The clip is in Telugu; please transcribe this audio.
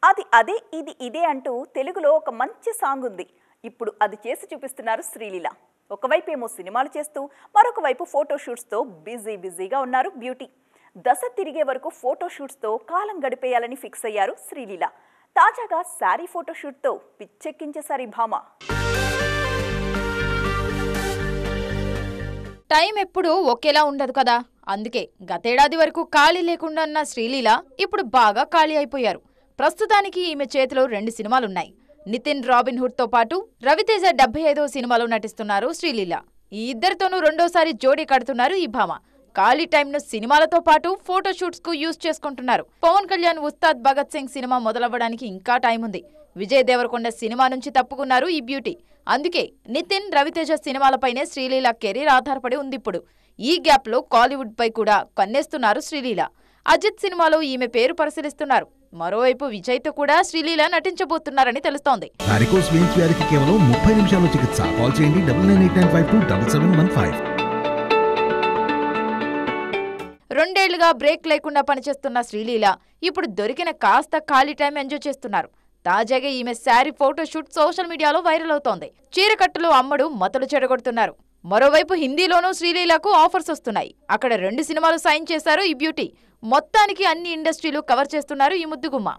అది అదే ఇది ఇదే అంటూ తెలుగులో ఒక మంచి సాంగ్ ఉంది. ఇప్పుడు అది చేసి చూపిస్తున్నారు శ్రీలీల. ఒకవైపు ఏమో సినిమాలు చేస్తూ మరొక వైపు ఫోటోషూట్స్తో బిజీగా ఉన్నారు బ్యూటీ. దశ తిరిగే వరకు ఫోటోషూట్స్తో కాలం గడిపేయాలని ఫిక్స్ అయ్యారు శ్రీలీల. తాజాగా శారీ ఫోటోషూట్తో పిచ్చెక్కించేశారు ఈ భామ. టైం ఎప్పుడూ ఒకేలా ఉండదు కదా. అందుకే గతేడాది వరకు ఖాళీ లేకుండా ఉన్న శ్రీలీల ఇప్పుడు బాగా ఖాళీ అయిపోయారు. ప్రస్తుతానికి ఈమె చేతిలో 2 సినిమాలున్నాయి. నితిన్ రాబిన్హుడ్ తో పాటు రవితేజ 75వ సినిమాలో నటిస్తున్నారు శ్రీలీల. ఈ ఇద్దరితోనూ రెండోసారి జోడీ కడుతున్నారు ఈ భామ. ఖాళీ టైంను సినిమాలతో పాటు ఫోటోషూట్స్ కు యూజ్ చేసుకుంటున్నారు. పవన్ కళ్యాణ్ ఉస్తాద్ భగత్ సింగ్ సినిమా మొదలవ్వడానికి ఇంకా టైం ఉంది. విజయ్ దేవరకొండ సినిమా నుంచి తప్పుకున్నారు ఈ బ్యూటీ. అందుకే నితిన్ రవితేజ సినిమాలపైనే శ్రీలీల కెరీర్ ఆధారపడి ఉంది. ఇప్పుడు ఈ గ్యాప్ లో కాలీవుడ్ పై కూడా కన్నేస్తున్నారు శ్రీలీల. అజిత్ సినిమాలో ఈమె పేరు పరిశీలిస్తున్నారు. మరోవైపు విజయ్ తో కూడా శ్రీలీల నటించబోతున్నారని తెలుస్తోంది. వారికోస్ వెయిన్స్ వ్యాధికి కేవలం 30 నిమిషాల్లో చికిత్స. కాల్ చేయండి 9989527715. 2 ఏళ్లుగా బ్రేక్ లేకుండా పనిచేస్తున్న శ్రీలీల ఇప్పుడు దొరికిన కాస్త ఖాళీ టైం ఎంజాయ్ చేస్తున్నారు. తాజాగా ఈమె శారీ ఫోటోషూట్ సోషల్ మీడియాలో వైరల్ అవుతోంది. చీరకట్టులో అమ్మడు మతలు చెడగొడుతున్నారు. మరోవైపు హిందీలోనూ శ్రీలీలకు ఆఫర్స్ వస్తున్నాయి. అక్కడ 2 సినిమాలు సైన్ చేశారు ఈ బ్యూటీ. మొత్తానికి అన్ని ఇండస్ట్రీలు కవర్ చేస్తున్నారు ఈ ముద్దుగుమ్మ.